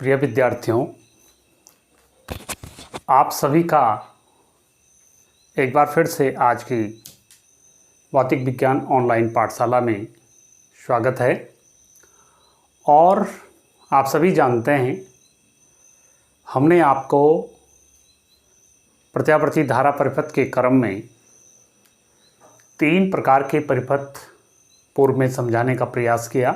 प्रिय विद्यार्थियों, आप सभी का एक बार फिर से आज की भौतिक विज्ञान ऑनलाइन पाठशाला में स्वागत है। और आप सभी जानते हैं, हमने आपको प्रत्यावर्ती धारा परिपथ के क्रम में 3 प्रकार के परिपथ पूर्व में समझाने का प्रयास किया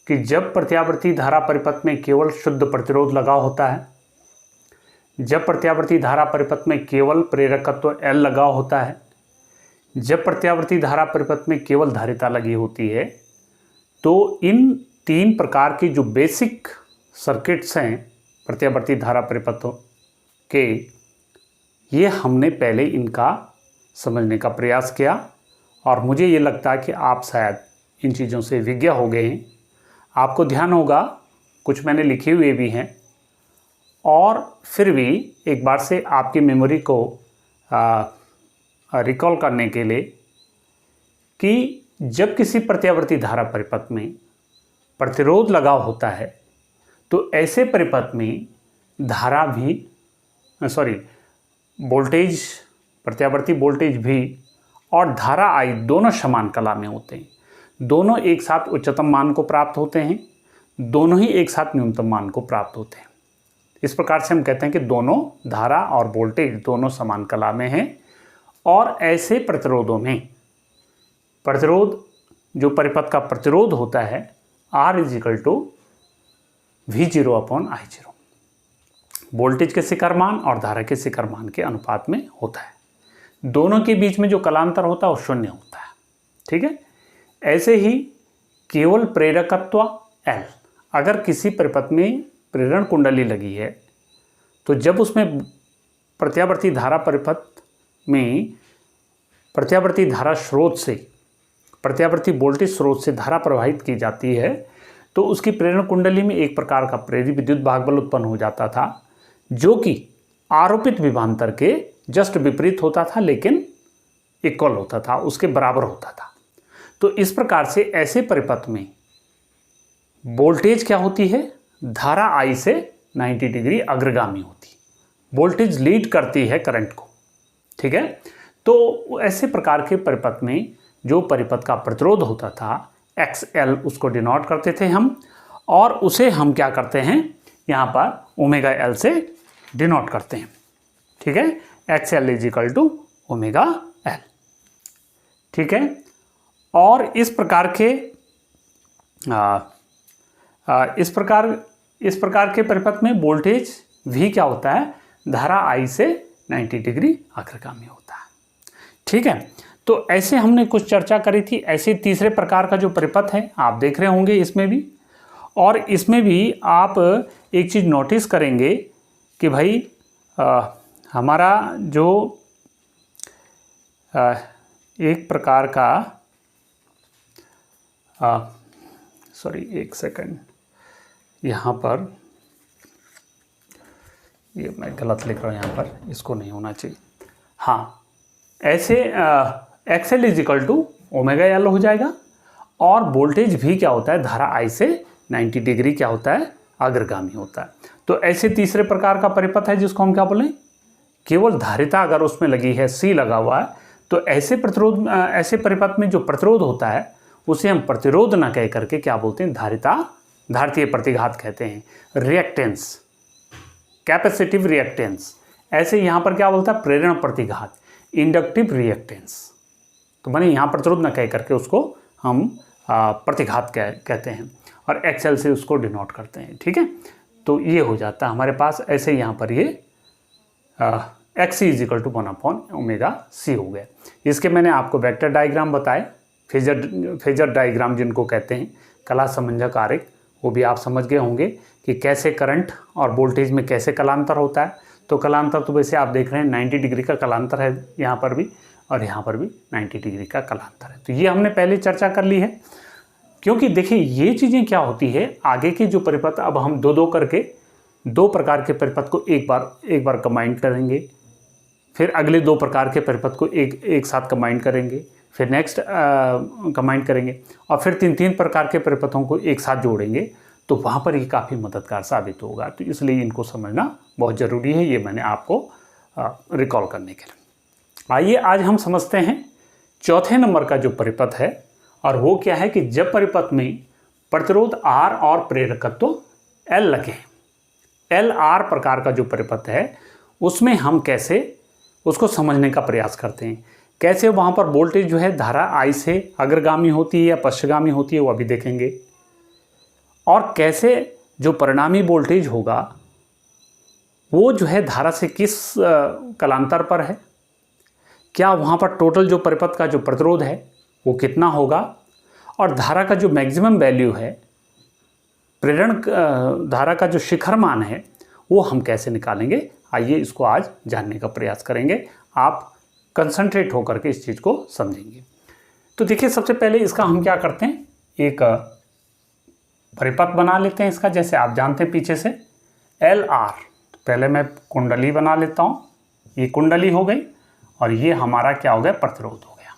कि जब प्रत्यावर्ती धारा परिपथ में केवल शुद्ध प्रतिरोध लगा होता है, जब प्रत्यावर्ती धारा परिपथ में केवल प्रेरकत्व L लगा होता है, जब प्रत्यावर्ती धारा परिपथ में केवल धारिता लगी होती है, तो इन 3 प्रकार की जो बेसिक सर्किट्स हैं प्रत्यावर्ती धारा परिपथों के, ये हमने पहले इनका समझने का प्रयास किया। और मुझे ये लगता है कि आप शायद इन चीज़ों से विज्ञ हो गए हैं। आपको ध्यान होगा, कुछ मैंने लिखे हुए भी हैं, और फिर भी एक बार से आपकी मेमोरी को रिकॉल करने के लिए कि जब किसी प्रत्यावर्ती धारा परिपथ में प्रतिरोध लगा होता है, तो ऐसे परिपथ में धारा भी वोल्टेज, प्रत्यावर्ती वोल्टेज भी और धारा I दोनों समान कला में होते हैं। दोनों एक साथ उच्चतम मान को प्राप्त होते हैं, दोनों ही एक साथ न्यूनतम मान को प्राप्त होते हैं। इस प्रकार से हम कहते हैं कि दोनों धारा और वोल्टेज दोनों समान कला में हैं। और ऐसे प्रतिरोधों में प्रतिरोध, जो परिपथ का प्रतिरोध होता है, R = V0/I0, वोल्टेज के शिखर मान और धारा के शिखर मान के अनुपात में होता है। दोनों के बीच में जो कलांतर होता है वो शून्य होता है। ठीक है। ऐसे ही केवल प्रेरकत्व L, अगर किसी परिपथ में प्रेरण कुंडली लगी है, तो जब उसमें प्रत्यावर्ती धारा परिपथ में प्रत्यावर्ती धारा स्रोत से, प्रत्यावर्ती वोल्टेज स्रोत से धारा प्रवाहित की जाती है, तो उसकी प्रेरण कुंडली में एक प्रकार का प्रेरित विद्युत भागबल उत्पन्न हो जाता था, जो कि आरोपित विभवांतर के जस्ट विपरीत होता था, लेकिन इक्वल होता था, उसके बराबर होता था। तो इस प्रकार से ऐसे परिपथ में वोल्टेज क्या होती है, धारा I से 90 डिग्री अग्रगामी होती है। वोल्टेज लीड करती है करंट को। ठीक है। तो ऐसे प्रकार के परिपथ में जो परिपथ का प्रतिरोध होता था XL, उसको डिनोट करते थे हम, और उसे हम क्या करते हैं, यहाँ पर ω L से डिनोट करते हैं। ठीक है। XL = ω/L। ठीक है। और इस प्रकार के परिपथ में वोल्टेज V क्या होता है, धारा I से 90 डिग्री अग्रगामी होता है। ठीक है। तो ऐसे हमने कुछ चर्चा करी थी। ऐसे तीसरे प्रकार का जो परिपथ है आप देख रहे होंगे इसमें भी, और इसमें भी आप एक चीज़ नोटिस करेंगे कि भाई हमारा जो एक प्रकार का एक सेकंड, यहाँ पर ये मैं गलत लिख रहा हूँ, यहाँ पर इसको नहीं होना चाहिए। हाँ, ऐसे XL = ω/L हो जाएगा, और वोल्टेज भी क्या होता है, धारा I से 90 डिग्री क्या होता है, अग्रगामी होता है। तो ऐसे तीसरे प्रकार का परिपथ है जिसको हम क्या बोलें, केवल धारिता अगर उसमें लगी है, C लगा हुआ है, तो ऐसे परिपथ में जो प्रतिरोध होता है उसे हम प्रतिरोध न कह करके क्या बोलते हैं, धारितीय प्रतिघात कहते हैं, रिएक्टेंस, कैपेसिटिव रिएक्टेंस। ऐसे यहाँ पर क्या बोलता है, प्रेरण प्रतिघात, इंडक्टिव रिएक्टेंस। तो माने यहाँ प्रतिरोध न कह करके उसको हम प्रतिघात कहते हैं, और XL से उसको डिनोट करते हैं। ठीक है। तो ये हो जाता है हमारे पास। ऐसे यहाँ पर ये XC = 1/ωc हो गया। इसके मैंने आपको वेक्टर डायग्राम बताए, फेजर डायग्राम जिनको कहते हैं, कला समंजक आरेख, वो भी आप समझ गए होंगे कि कैसे करंट और वोल्टेज में कैसे कलांतर होता है। तो कलांतर तो वैसे आप देख रहे हैं 90 डिग्री का कलांतर है यहाँ पर भी, और यहाँ पर भी 90 डिग्री का कलांतर है। तो ये हमने पहले चर्चा कर ली है, क्योंकि देखिए ये चीज़ें क्या होती है, आगे के जो परिपथ, अब हम दो करके 2 प्रकार के परिपथ को एक बार कंबाइन करेंगे, फिर अगले 2 प्रकार के परिपथ को एक साथ कंबाइन करेंगे, फिर नेक्स्ट कंबाइन करेंगे, और फिर 3 प्रकार के परिपथों को एक साथ जोड़ेंगे। तो वहाँ पर ये काफ़ी मददगार साबित होगा। तो इसलिए इनको समझना बहुत ज़रूरी है, ये मैंने आपको रिकॉल करने के लिए। आइए आज हम समझते हैं चौथे नंबर का जो परिपथ है, और वो क्या है कि जब परिपथ में प्रतिरोध R और प्रेरकत्व L लगे, LR प्रकार का जो परिपथ है उसमें हम कैसे उसको समझने का प्रयास करते हैं, कैसे वहाँ पर वोल्टेज जो है धारा I से अग्रगामी होती है या पश्चगामी होती है, वो अभी देखेंगे। और कैसे जो परिणामी वोल्टेज होगा वो जो है धारा से किस कालांतर पर है, क्या वहाँ पर टोटल जो परिपथ का जो प्रतिरोध है वो कितना होगा, और धारा का जो मैक्सिमम वैल्यू है, प्रेरण धारा का जो शिखर मान है, वो हम कैसे निकालेंगे। आइए इसको आज जानने का प्रयास करेंगे, आप कंसंट्रेट होकर के इस चीज़ को समझेंगे। तो देखिए सबसे पहले इसका हम क्या करते हैं, एक परिपथ बना लेते हैं इसका। जैसे आप जानते हैं पीछे से LR, पहले मैं कुंडली बना लेता हूँ, ये कुंडली हो गई और ये हमारा क्या हो गया, प्रतिरोध हो गया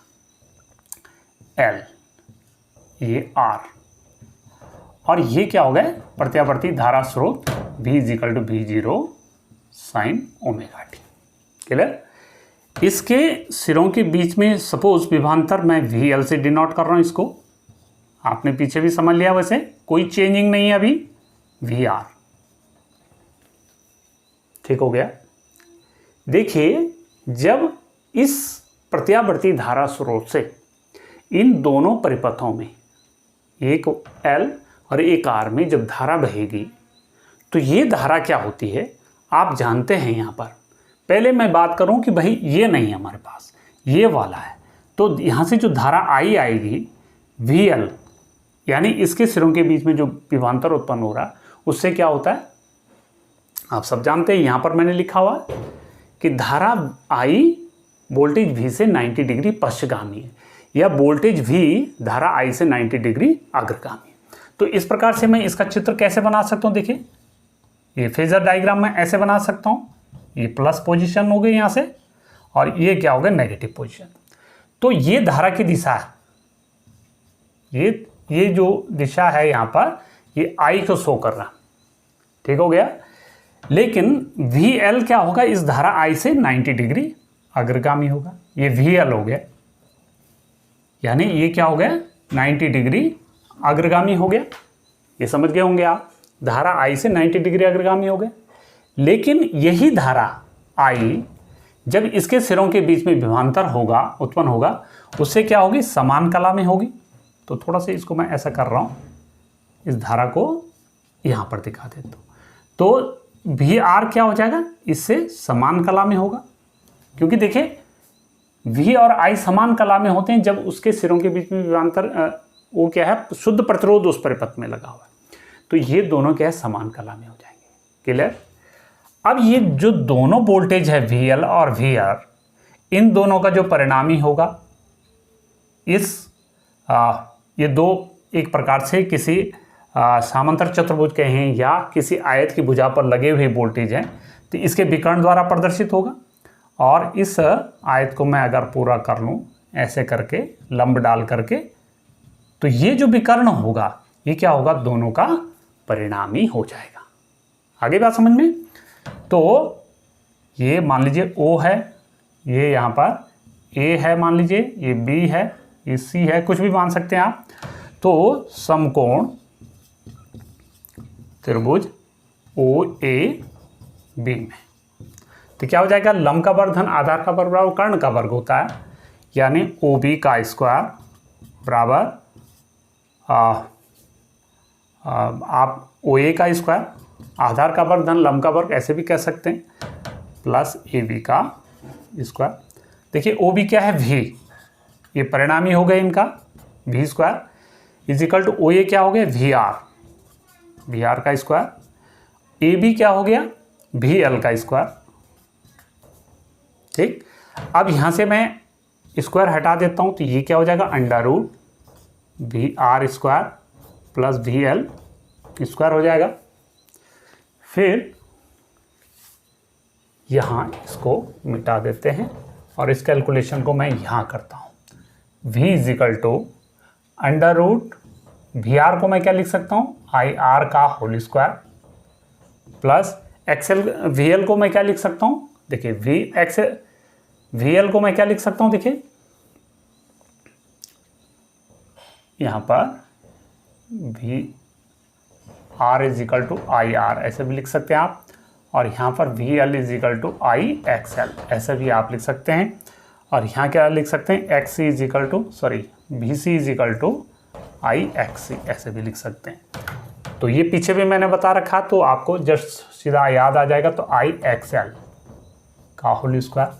L, ये R, और ये क्या हो गया, प्रत्यावर्ती धारा स्रोत V = V0 sin omega t। Clear. इसके सिरों के बीच में सपोज विभवांतर मैं VL से डिनोट कर रहा हूँ, इसको आपने पीछे भी समझ लिया, वैसे कोई चेंजिंग नहीं है अभी, VR। ठीक हो गया। देखिए जब इस प्रत्यावर्ती धारा स्रोत से इन दोनों परिपथों में, एक L और एक R में जब धारा बहेगी तो ये धारा क्या होती है आप जानते हैं। यहाँ पर पहले मैं बात करूं कि भाई ये नहीं है हमारे पास, ये वाला है, तो यहाँ से जो धारा I आएगी VL, यानी इसके सिरों के बीच में जो विभवांतर उत्पन्न हो रहा उससे क्या होता है आप सब जानते हैं। यहाँ पर मैंने लिखा हुआ कि धारा I वोल्टेज V से 90 डिग्री पश्चगामी है, या वोल्टेज V धारा I से 90 डिग्री अग्रगामी है। तो इस प्रकार से मैं इसका चित्र कैसे बना सकता हूँ, देखिए ये फेजर डायग्राम मैं ऐसे बना सकता हूँ, ये प्लस पोजीशन हो गई यहाँ से, और ये क्या हो गया, नेगेटिव पोजीशन। तो ये धारा की दिशा है, ये जो दिशा है यहाँ पर ये I को शो कर रहा, ठीक हो गया। लेकिन VL क्या होगा, इस धारा I से 90 डिग्री अग्रगामी होगा, ये VL हो गया, यानी ये क्या हो गया 90 डिग्री अग्रगामी हो गया। ये समझ गए होंगे आप, धारा I से 90 डिग्री अग्रगामी हो गया। लेकिन यही धारा I जब इसके सिरों के बीच में विभवांतर होगा, उत्पन्न होगा, उससे क्या होगी, समान कला में होगी। तो थोड़ा सा इसको मैं ऐसा कर रहा हूँ, इस धारा को यहाँ पर दिखा देता हूँ। तो VR क्या हो जाएगा, इससे समान कला में होगा, क्योंकि देखिए V और I समान कला में होते हैं जब उसके सिरों के बीच में विभवांतर वो क्या है, शुद्ध प्रतिरोध उस परिपथ में लगा हुआ है, तो ये दोनों क्या है, समान कला में हो जाएंगे। क्लियर। अब ये जो दोनों वोल्टेज है VL और VR, इन दोनों का जो परिणामी होगा, ये दो एक प्रकार से किसी समांतर चतुर्भुज कहें या किसी आयत की भुजा पर लगे हुए वोल्टेज हैं, तो इसके विकर्ण द्वारा प्रदर्शित होगा। और इस आयत को मैं अगर पूरा कर लूँ ऐसे करके, लंब डाल करके, तो ये जो विकर्ण होगा ये क्या होगा, दोनों का परिणामी हो जाएगा। आगे बात समझ में। तो ये मान लीजिए O है, ये यहाँ पर A है, मान लीजिए ये B है, ये C है, कुछ भी मान सकते हैं आप। तो समकोण त्रिभुज OAB में तो क्या हो जाएगा, लंब का वर्ग धन आधार का वर्ग बराबर कर्ण का वर्ग होता है, यानी OB का स्क्वायर बराबर आप OA का स्क्वायर, आधार का वर्ग धन लंब का वर्ग ऐसे भी कह सकते हैं, प्लस AB का स्क्वायर। देखिए OB क्या है, V, ये परिणामी हो गए इनका, V square is equal to OA क्या हो गया, VR का स्क्वायर, AB क्या हो गया, VL का स्क्वायर। ठीक। अब यहाँ से मैं स्क्वायर हटा देता हूँ, तो ये क्या हो जाएगा, under root VR square plus VL square हो जाएगा। फिर यहाँ इसको मिटा देते हैं और इस कैलकुलेशन को मैं यहाँ करता हूँ। V is equal to under root VR को मैं क्या लिख सकता हूँ, आई आर का whole square plus X L V L को मैं क्या लिख सकता हूँ, देखिए वी एल को मैं क्या लिख सकता हूँ, देखिए यहाँ पर V R is equal to I R ऐसे भी लिख सकते हैं आप, और यहाँ पर V L is equal to I X L ऐसे भी आप लिख सकते हैं, और यहाँ क्या लिख सकते हैं, X C is equal to V C is equal to I X C ऐसे भी लिख सकते हैं। तो ये पीछे भी मैंने बता रखा, तो आपको जस्ट सीधा याद आ जाएगा। तो आई एक्स एल का होल स्क्वायर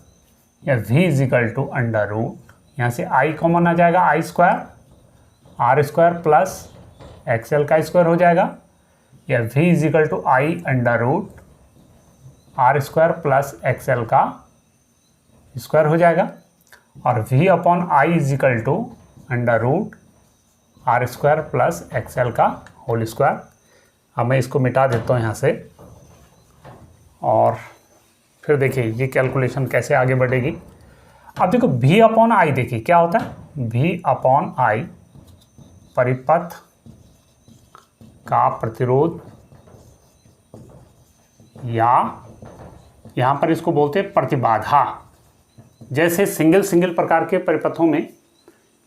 या V is equal to under root, यहाँ से आई कॉमन आ जाएगा, I square R square plus X L का स्क्वायर हो जाएगा, या V is equal to I under root R square plus X L का स्क्वायर हो जाएगा, और v upon I is equal to under root R square plus X L का whole square. अब मैं इसको मिटा देता हूँ यहाँ से, और फिर देखिए ये कैलकुलेशन कैसे आगे बढ़ेगी। अब देखो v अपॉन आई, देखिए क्या होता है, v अपॉन आई परिपथ का प्रतिरोध, या यहाँ पर इसको बोलते हैं प्रतिबाधा। जैसे सिंगल प्रकार के परिपथों में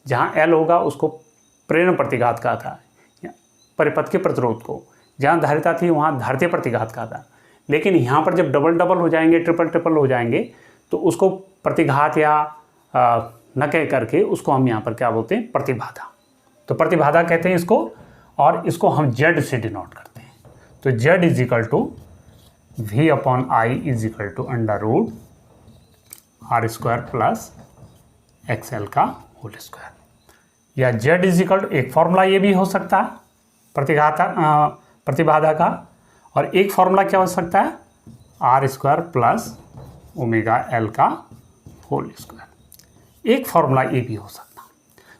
जहाँ L होगा उसको प्रेरण प्रतिघात कहा था, परिपथ के प्रतिरोध को, जहाँ धारिता थी वहाँ धारितीय प्रतिघात कहा था। लेकिन यहाँ पर जब डबल हो जाएंगे, ट्रिपल हो जाएंगे, तो उसको प्रतिघात या न कह करके उसको हम यहाँ पर क्या बोलते हैं, प्रतिबाधा। तो प्रतिबाधा कहते हैं इसको, और इसको हम Z से डिनोट करते हैं। तो Z is equal to V upon I is equal to under root R square plus X L का होल स्क्वायर, या Z इज इक्वल टू, एक फॉर्मूला ये भी हो सकता है प्रतिबाधा का, और एक फॉर्मूला क्या हो सकता है, R square plus omega L का होल स्क्वायर, एक फॉर्मूला ये भी हो सकता है।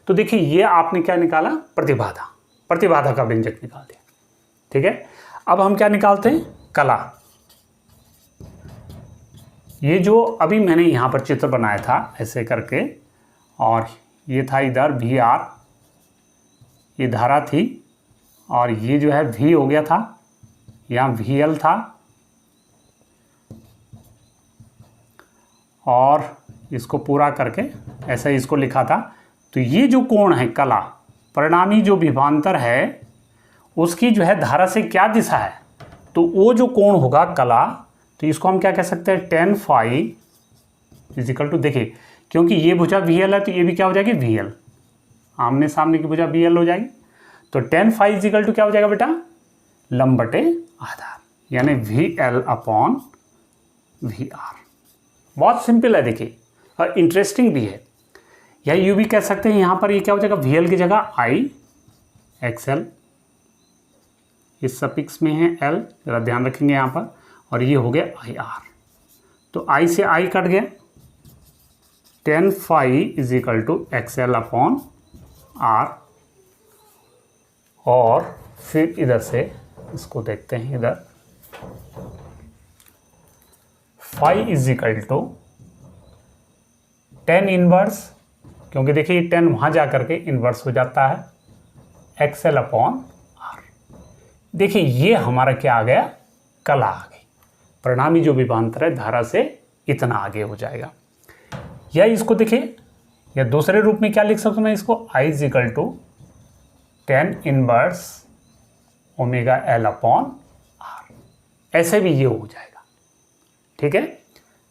तो देखिए ये आपने क्या निकाला, प्रतिबाधा का व्यंजक निकाल दिया। ठीक है, अब हम क्या निकालते हैं, कला। ये जो अभी मैंने यहाँ पर चित्र बनाया था ऐसे करके, और ये था इधर वी आर, ये धारा थी, और ये जो है वी हो गया था, यहाँ वी एल था, और इसको पूरा करके ऐसे इसको लिखा था। तो ये जो कोण है कला, परिणामी जो विभवांतर है उसकी जो है धारा से क्या दिशा है, तो वो जो कोण होगा कला, तो इसको हम क्या कह सकते हैं, tan phi is equal to, देखिए क्योंकि ये भुजा वी एल है तो ये भी क्या हो जाएगी, वी एल, आमने सामने की भुजा वी एल हो जाएगी। तो tan phi is equal to क्या हो जाएगा बेटा, लंब बटे आधार, यानी V L upon V R. बहुत सिंपल है देखिए, और इंटरेस्टिंग भी है। या यूँ भी कह सकते हैं, यहाँ पर ये क्या हो जाएगा, वी एल की जगह आई एक्स एल, इस सफिक्स में है एल, जरा ध्यान रखेंगे यहाँ पर, और ये हो गया आई आर। तो आई से आई कट गया, tan phi is equal to X L upon R, और फिर इधर से इसको देखते हैं, इधर phi is equal to tan inverse, क्योंकि देखिए ये tan वहाँ जा करके इन्वर्स हो जाता है, एक्स एल अपॉन आर। देखिए ये हमारा क्या आ गया, कला आ गई, परिणामी जो विभवांतर है धारा से इतना आगे हो जाएगा। या इसको देखिए, या दूसरे रूप में क्या लिख सकता हूँ मैं इसको, I is equal to tan inverse omega L upon R, ऐसे भी ये हो जाएगा। ठीक है,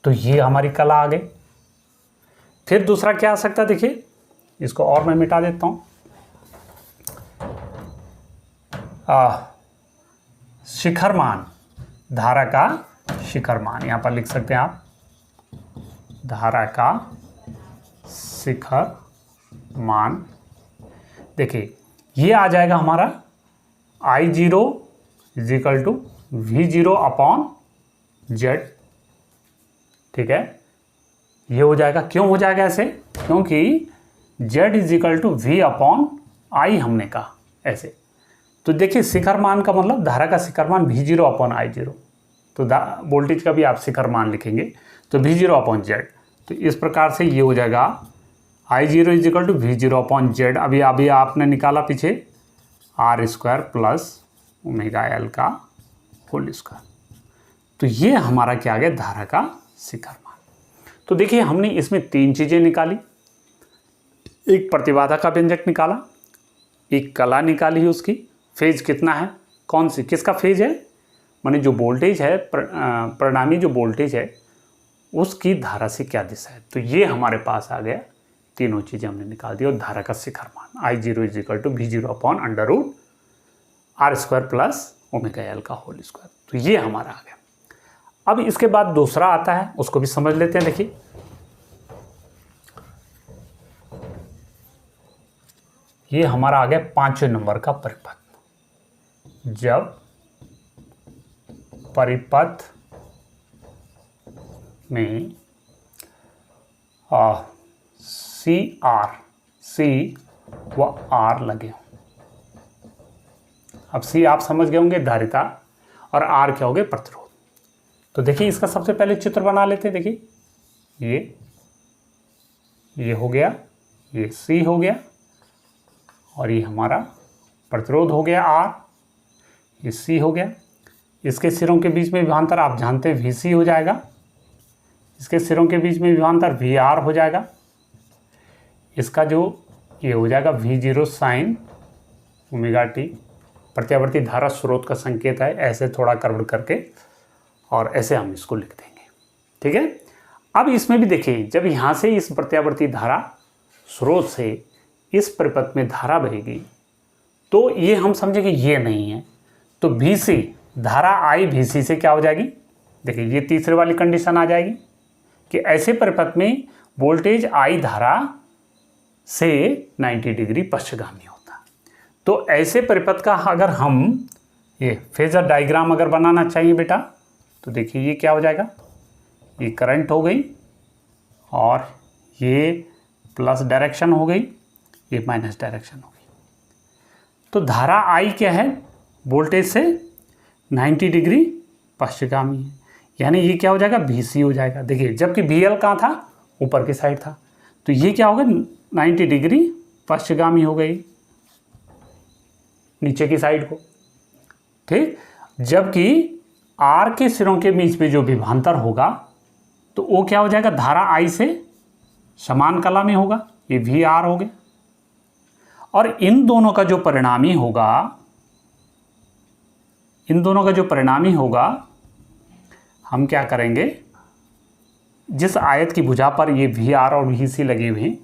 तो ये हमारी कला आ गई। फिर दूसरा क्या आ सकता है, देखिए इसको और मैं मिटा देता हूँ, शिखर मान, धारा का शिखर मान, यहाँ पर लिख सकते हैं आप, धारा का शिखर मान। देखिए ये आ जाएगा हमारा I zero is equal to V zero upon Z. ठीक है, ये हो जाएगा। क्यों हो जाएगा ऐसे, क्योंकि Z is equal to V upon I हमने कहा ऐसे। तो देखिए शिखर मान का मतलब धारा का शिखर मान we zero upon I zero, तो वोल्टेज का भी आप शिखर मान लिखेंगे तो वी जीरो अपॉन जेड। तो इस प्रकार से ये हो जाएगा I zero is equal to V zero upon Z. अभी आपने निकाला पीछे R square plus omega L का होल स्क्वायर। तो ये हमारा क्या आ गया, धारा का शिखर मान। तो देखिए हमने इसमें 3 चीज़ें निकाली, एक प्रतिबाधा का व्यंजक निकाला, एक कला निकाली उसकी, फेज कितना है, कौन सी किसका फेज है, माने जो वोल्टेज है परिणामी जो वोल्टेज है उसकी धारा से क्या दिशा है। तो ये हमारे पास आ गया, तीनों चीज़ें हमने निकाल दी और धारा का शिखर मान I0 = V0/√R² plus omega L का होल स्क्वायर। तो ये हमारा आ गया। अब इसके बाद दूसरा आता है, उसको भी समझ लेते हैं। देखिए ये हमारा आ गया 5वें नंबर का परिपथ। जब परिपथ में C व R लगे हों। अब C आप समझ गए होंगे धारिता और R क्या हो गए, प्रतिरोध। तो देखिए इसका सबसे पहले चित्र बना लेते हैं। देखिए ये हो गया, ये C हो गया और ये हमारा प्रतिरोध हो गया R, ये C हो गया। इसके सिरों के बीच में विभवांतर आप जानते हैं VC हो जाएगा, इसके सिरों के बीच में विभवांतर VR हो जाएगा, इसका जो ये हो जाएगा V0 sin ω t। प्रत्यावर्ती धारा स्रोत का संकेत है, ऐसे थोड़ा कर्व करके और ऐसे हम इसको लिख देंगे। ठीक है। अब इसमें भी देखिए, जब यहाँ से इस प्रत्यावर्ती धारा स्रोत से इस परिपथ में धारा बहेगी तो ये हम समझेंगे ये नहीं है, तो VC धारा I VC से क्या हो जाएगी। देखिए ये तीसरे वाली कंडीशन आ जाएगी कि ऐसे परिपथ में वोल्टेज I धारा से 90 डिग्री पक्षगामी होता। तो ऐसे परिपथ का अगर हम ये फेजर डायग्राम अगर बनाना चाहिए बेटा, तो देखिए ये क्या हो जाएगा, ये करंट हो गई और ये प्लस डायरेक्शन हो गई, ये माइनस डायरेक्शन हो गई। तो धारा I क्या है, वोल्टेज से 90 डिग्री पक्षगामी है, यानी ये क्या हो जाएगा, VC हो जाएगा। देखिए जबकि VL कहाँ था, ऊपर की साइड था, तो ये क्या होगा, 90 डिग्री पक्षगामी हो गई नीचे की साइड को। ठीक, जबकि R के सिरों के बीच में जो विभवांतर होगा तो वो क्या हो जाएगा, धारा I से समान कला में होगा, ये VR हो गया। और इन दोनों का जो परिणामी होगा, हम क्या करेंगे, जिस आयत की भुजा पर ये VR और VC लगे हुए हैं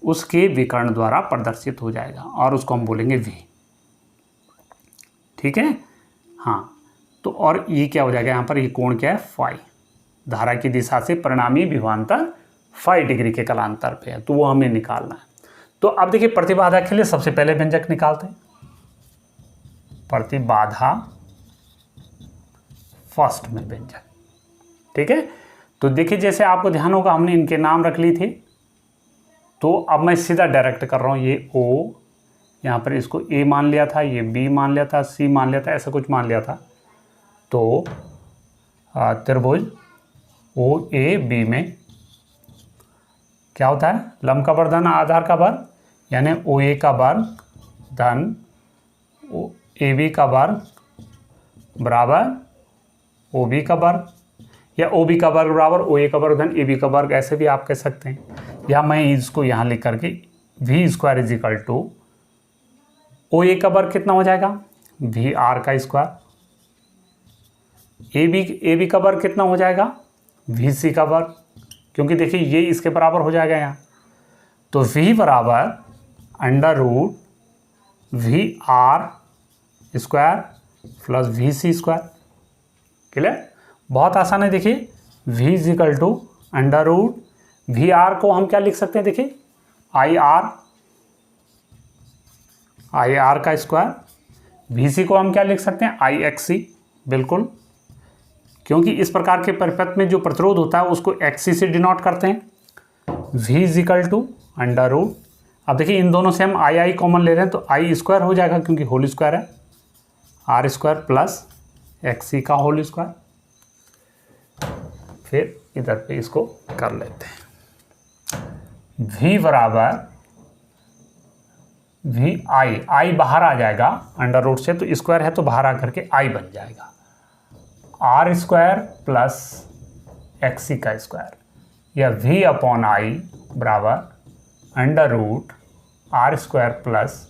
उसके विकर्ण द्वारा प्रदर्शित हो जाएगा और उसको हम बोलेंगे V। ठीक है। हाँ, तो और ये क्या हो जाएगा, यहाँ पर ये कोण क्या है, फाई। धारा की दिशा से परिणामी विभवांतर 5 डिग्री के कलांतर पे है, तो वो हमें निकालना है। तो अब देखिए प्रतिबाधा के लिए सबसे पहले व्यंजक निकालते हैं। प्रतिबाधा फर्स्ट में व्यंजक। ठीक है। तो देखिए जैसे आपको ध्यान होगा हमने इनके नाम रख ली थी, तो अब मैं सीधा डायरेक्ट कर रहा हूँ। ये O, यहाँ पर इसको A मान लिया था, ये B मान लिया था, C मान लिया था, ऐसा कुछ मान लिया था। तो त्रिभुज OAB में क्या होता है, लंब का वर्ग धन आधार का वर्ग, यानी OA का वर्ग धन AB का वर्ग बराबर OB का वर्ग, या OB का वर्ग बराबर OA का वर्ग धन AB का वर्ग, ऐसे भी आप कह सकते हैं। या मैं इसको यहाँ लिख करके V² = OA का वर्ग कितना हो जाएगा, VR का स्क्वायर, AB का वर्ग कितना हो जाएगा, VC का वर्ग, क्योंकि देखिए ये इसके बराबर हो जाएगा यहाँ। तो V बराबर √VR² प्लस VC²। क्लियर, बहुत आसान है। देखिए V = √VR को हम क्या लिख सकते हैं, देखिए IR का स्क्वायर, VC को हम क्या लिख सकते हैं, IXC। बिल्कुल, क्योंकि इस प्रकार के परिपथ में जो प्रतिरोध होता है उसको XC से डिनोट करते हैं। V √, अब देखिए इन दोनों से हम I कॉमन ले रहे हैं तो I² हो जाएगा, क्योंकि होल स्क्वायर है, R² प्लस XC का होल स्क्वायर। फिर इधर पे इसको कर लेते हैं। V बराबर वी आई बाहर आ जाएगा अंडर रूट से, तो स्क्वायर है तो बाहर आकर के आई बन जाएगा, R square plus X C का स्क्वायर, या वी अपॉन आई बराबर under root R square plus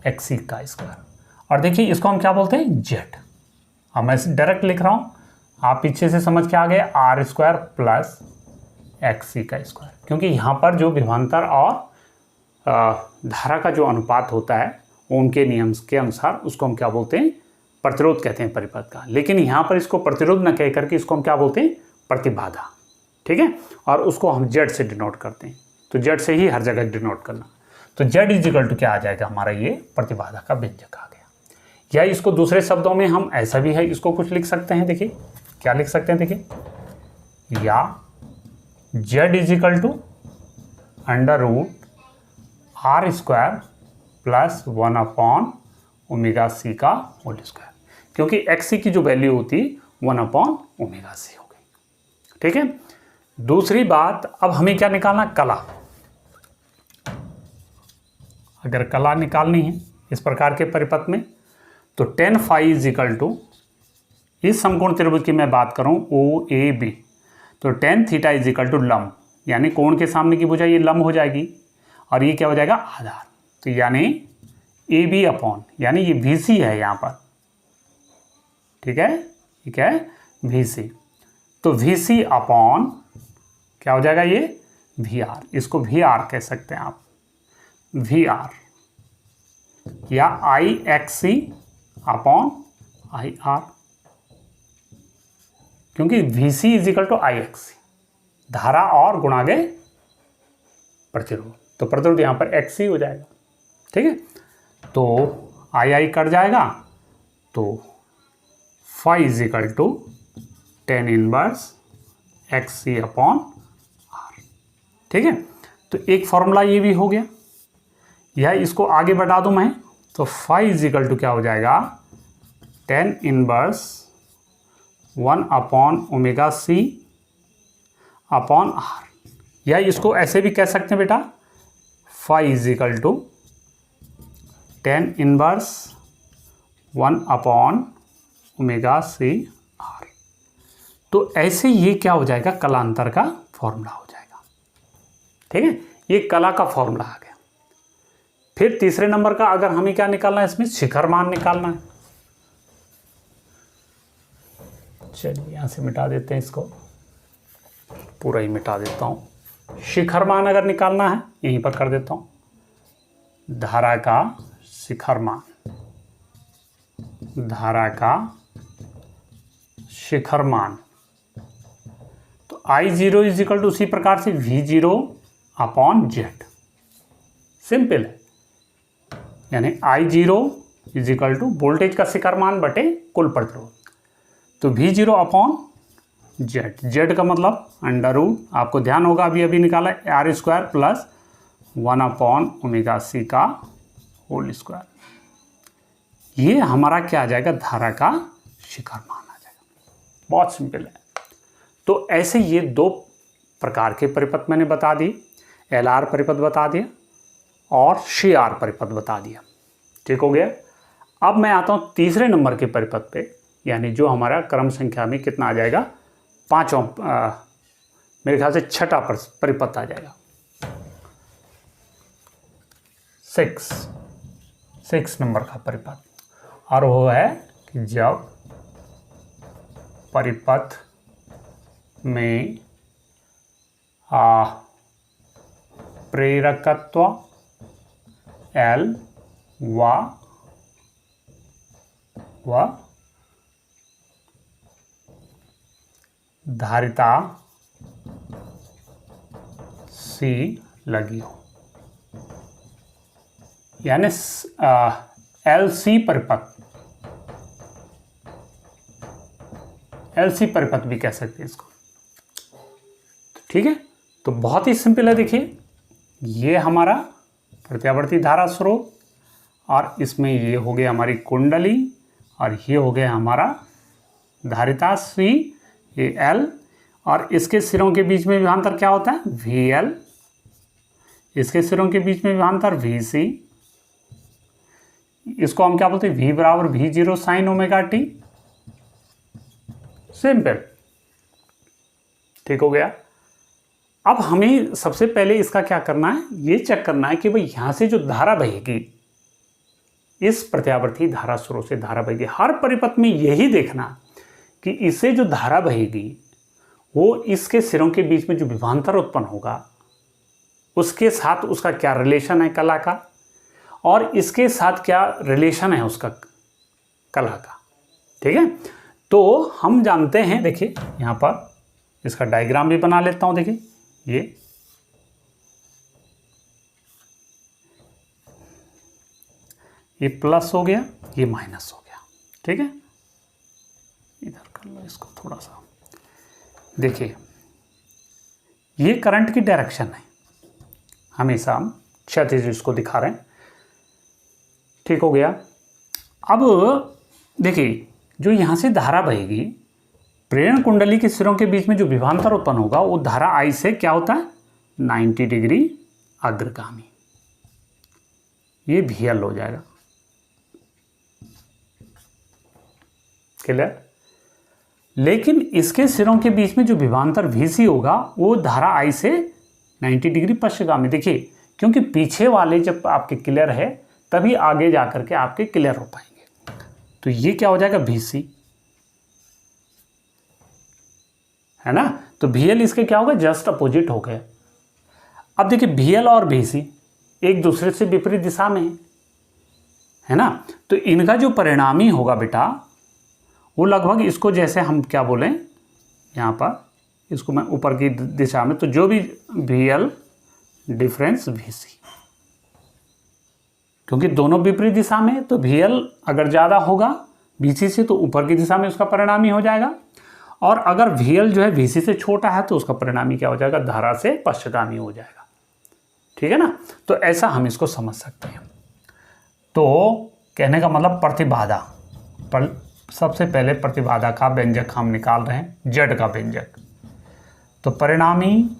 X C का स्क्वायर। और देखिए इसको हम क्या बोलते हैं, जेड। अब मैं डायरेक्ट लिख रहा हूँ, आप पीछे से समझ के आ गए, are square plus X C का स्क्वायर, क्योंकि यहाँ पर जो विभवांतर और धारा का जो अनुपात होता है उनके नियम के अनुसार उसको हम क्या बोलते हैं, प्रतिरोध कहते हैं परिपथ का। लेकिन यहाँ पर इसको प्रतिरोध न कह करके इसको हम क्या बोलते हैं, प्रतिबाधा। ठीक है, और उसको हम जेड से डिनोट करते हैं, तो जेड से ही हर जगह डिनोट करना। तो जेड इजिकल टू क्या आ जाएगा हमारा, ये प्रतिबाधा का व्यंजक आ गया। या इसको दूसरे शब्दों में हम ऐसा भी है इसको कुछ लिख सकते हैं, देखिए क्या लिख सकते हैं, देखिए, या Z is equal to under root R square plus 1 upon omega C का होल स्क्वायर, क्योंकि एक्स सी की जो वैल्यू होती 1 अपॉन ओमेगा सी हो गई। ठीक है, दूसरी बात, अब हमें क्या निकालना, कला। अगर कला निकालनी है इस प्रकार के परिपथ में, तो tan phi is equal to, इस समकोण त्रिभुज की मैं बात करूं ओ ए बी, तो tan theta is equal to लंब, यानी कोण के सामने की भुजा ये लंब हो जाएगी और ये क्या हो जाएगा, आधार। तो यानी ए बी अपॉन, यानी ये वी सी है यहाँ पर, ठीक है, ये क्या है, वी सी। तो वी सी अपॉन क्या हो जाएगा, ये वी आर, इसको वी आर कह सकते हैं आप, वी आर, या I X C upon I R, क्योंकि V C is equal to I X C, धारा और गुणा गए प्रतिरोध, तो प्रतिरोध यहाँ पर एक्स सी हो जाएगा। ठीक है, तो आई आई कट जाएगा, तो phi is equal to tan inverse X C upon R. ठीक है, तो एक फॉर्मूला ये भी हो गया। यह इसको आगे बढ़ा दूं मैं, तो फाई इज इक्वल टू क्या हो जाएगा, tan inverse 1 upon omega C upon R, या इसको ऐसे भी कह सकते हैं बेटा, phi is equal to tan inverse 1 upon omega C R. तो ऐसे ये क्या हो जाएगा, कलांतर का फॉर्मूला हो जाएगा। ठीक है, ये कला का फॉर्मूला आ गया। फिर तीसरे नंबर का अगर हमें क्या निकालना है, इसमें शिखर मान निकालना है। चलिए यहां से मिटा देते हैं, इसको पूरा ही मिटा देता हूं। शिखर मान अगर निकालना है, यहीं पर कर देता हूं, धारा का शिखर मान, धारा का शिखर मान, तो I zero is equal to उसी प्रकार से V zero upon Z, simple है। यानी I zero is equal to voltage का शिखर मान बटे कुल प्रतिरोध, तो V zero upon Z, Z का मतलब अंडर रूट, आपको ध्यान होगा अभी निकाला, R square plus 1 upon omega C का होल स्क्वायर। ये हमारा क्या आ जाएगा, धारा का शिखर मान आ जाएगा। बहुत सिंपल है। तो ऐसे ये दो प्रकार के परिपथ मैंने बता दी, एल आर परिपथ बता दिया और सी आर परिपथ बता दिया। ठीक हो गया। अब मैं आता हूँ तीसरे नंबर के परिपथ पे, यानी जो हमारा क्रम संख्या में कितना आ जाएगा, पांचों, मेरे ख्याल से छठा परिपथ आ जाएगा, 6 नंबर का परिपथ। और वो है कि जब परिपथ में प्रेरकत्व L व धारिता C लगी हो, यानी LC परिपथ, LC परिपथ भी कह सकते हैं इसको। ठीक है, तो बहुत ही सिंपल है। देखिए ये हमारा प्रत्यावर्ती धारा स्रोत, और इसमें ये हो गया हमारी कुंडली, और ये हो गया हमारा धारिता C, ये L, और इसके सिरों के बीच में विभवांतर क्या होता है, VL, इसके सिरों के बीच में विभवांतर VC, इसको हम क्या बोलते हैं, V बराबर V0 sine omega T, simple. ठीक हो गया। अब हमें सबसे पहले इसका क्या करना है, ये चेक करना है कि भाई यहां से जो धारा बहेगी, इस प्रत्यावर्ती धारा स्रोत से धारा बहेगी, हर परिपथ में यही देखना कि इससे जो धारा बहेगी वो इसके सिरों के बीच में जो विभवांतर उत्पन्न होगा उसके साथ उसका क्या रिलेशन है कला का, और इसके साथ क्या रिलेशन है उसका कला का। ठीक है, तो हम जानते हैं, देखिए यहाँ पर इसका डायग्राम भी बना लेता हूँ। देखिए ये प्लस हो गया, ये माइनस हो गया। ठीक है, इधर कर लो इसको थोड़ा सा। देखिए ये करंट की डायरेक्शन है, हमेशा हम क्षैतिज इसको दिखा रहे हैं। ठीक हो गया। अब देखिए जो यहाँ से धारा बहेगी, प्रेरण कुंडली के सिरों के बीच में जो विभवांतर उत्पन्न होगा वो धारा I से क्या होता है, 90 डिग्री अग्रगामी। ये VL हो जाएगा। क्लियर। लेकिन इसके सिरों के बीच में जो विभवांतर VC होगा वो धारा I से 90 डिग्री पश्चिमगामी। देखिए क्योंकि पीछे वाले जब आपके क्लियर है तभी आगे जाकर के आपके क्लियर हो पाएंगे। तो ये क्या हो जाएगा, VC, है ना। तो VL इसके क्या होगा, जस्ट अपोजिट हो गए। अब देखिए VL और VC एक दूसरे से विपरीत दिशा में है ना, तो इनका जो परिणामी होगा बेटा वो लगभग इसको, जैसे हम क्या बोलें यहाँ पर, इसको मैं ऊपर की दिशा में, तो जो भी VL डिफरेंस VC, क्योंकि दोनों विपरीत दिशा में, तो VL अगर ज़्यादा होगा VC से तो ऊपर की दिशा में उसका परिणामी हो जाएगा, और अगर VL जो है VC से छोटा है तो उसका परिणामी क्या हो जाएगा, धारा से पश्चिमगामी हो जाएगा। ठीक है ना, तो ऐसा हम इसको समझ सकते हैं। तो कहने का मतलब प्रतिबाधा पर, सबसे पहले प्रतिबाधा का व्यंजक हम निकाल रहे हैं, Z का व्यंजक। तो परिणामी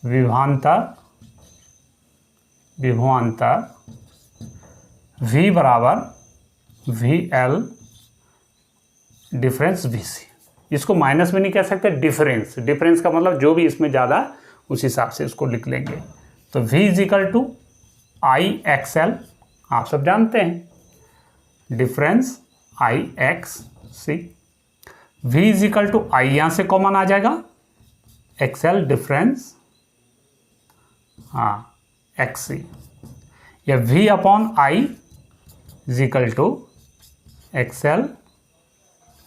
विभवांतर V बराबर VL डिफरेंस VC। इसको माइनस में नहीं कह सकते, डिफरेंस का मतलब जो भी इसमें ज़्यादा उस हिसाब से इसको लिख लेंगे। तो V is equal to IXL, आप सब जानते हैं, difference IXC। V is equal to I यहाँ से कॉमन आ जाएगा, XL डिफरेंस XC, या V upon I is equal to XL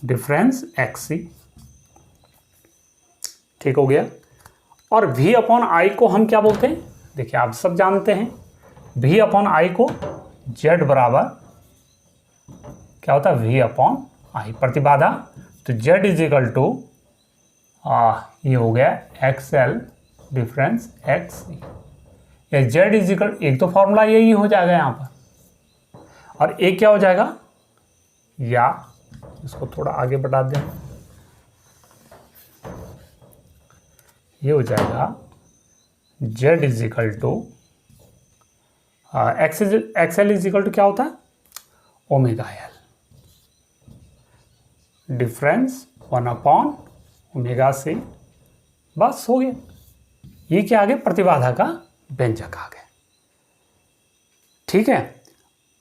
difference XC। ठीक हो गया। और V अपॉन I को हम क्या बोलते हैं, देखिए आप सब जानते हैं, V अपॉन I को Z बराबर क्या होता है, V अपॉन I प्रतिबाधा। तो Z इज इक्वल टू ये हो गया XL डिफरेंस XC, या Z इज इक्वल, एक तो फॉर्मूला यही हो जाएगा यहाँ पर, और एक क्या हो जाएगा, या इसको थोड़ा आगे बढ़ा दें, ये हो जाएगा Z is equal to XL is equal to क्या होता है, omega L difference 1 upon omega C। बस हो गया, ये क्या आ गया, प्रतिबाधा का व्यंजक आ गया। ठीक है।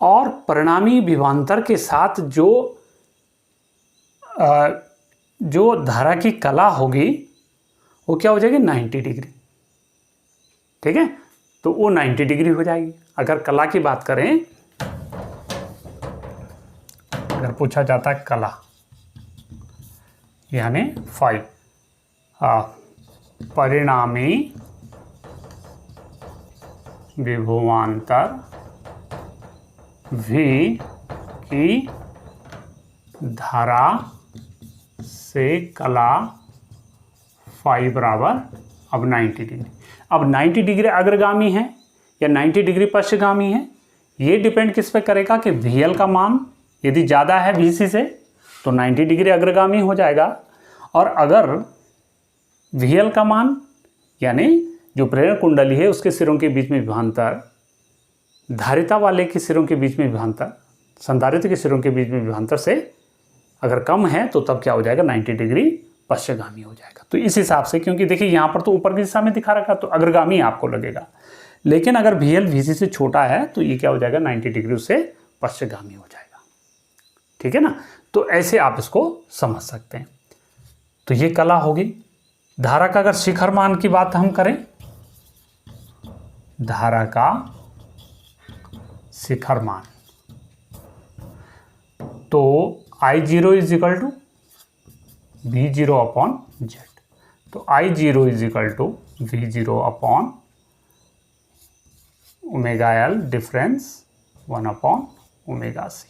और परिणामी विभवांतर के साथ जो धारा की कला होगी वो क्या हो जाएगी, 90 डिग्री। ठीक है, तो वो 90 डिग्री हो जाएगी। अगर कला की बात करें, अगर पूछा जाता है कला यानी 5, परिणामी विभवांतर V की धारा से कला फाई बराबर अब 90 डिग्री। अब 90 डिग्री अग्रगामी है या 90 डिग्री पश्चिमगामी है, ये डिपेंड किस पे करेगा कि VL का मान यदि ज़्यादा है VC से तो 90 डिग्री अग्रगामी हो जाएगा, और अगर VL का मान यानी जो प्रेरण कुंडली है उसके सिरों के बीच में विभवांतर धारिता वाले के सिरों के बीच में विभवांतर संधारित्र के सिरों के बीच में विभवांतर से अगर कम है तो तब क्या हो जाएगा, 90 डिग्री पश्चगामी हो जाएगा। तो इस हिसाब से, क्योंकि देखिए यहाँ पर तो ऊपर की दिशा में दिखा रखा तो अग्रगामी आपको लगेगा, लेकिन अगर VL VC से छोटा है तो ये क्या हो जाएगा, 90 डिग्री उससे पश्चगामी हो जाएगा। ठीक है ना। तो ऐसे आप इसको समझ सकते हैं। तो ये कला होगी। धारा का अगर शिखर मान की बात हम करें, धारा का शिखर मान, तो I0 is equal to V0 upon Z। तो I0 is equal to V0 upon omega L difference 1 upon omega C।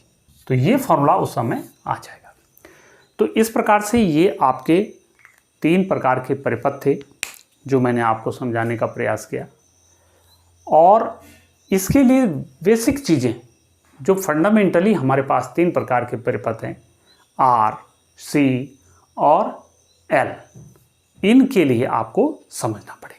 तो ये फॉर्मूला उस समय आ जाएगा। तो इस प्रकार से ये आपके 3 प्रकार के परिपथ थे जो मैंने आपको समझाने का प्रयास किया। और इसके लिए बेसिक चीज़ें जो फंडामेंटली हमारे पास 3 प्रकार के परिपथ हैं, R, C और L, इनके लिए आपको समझना पड़ेगा।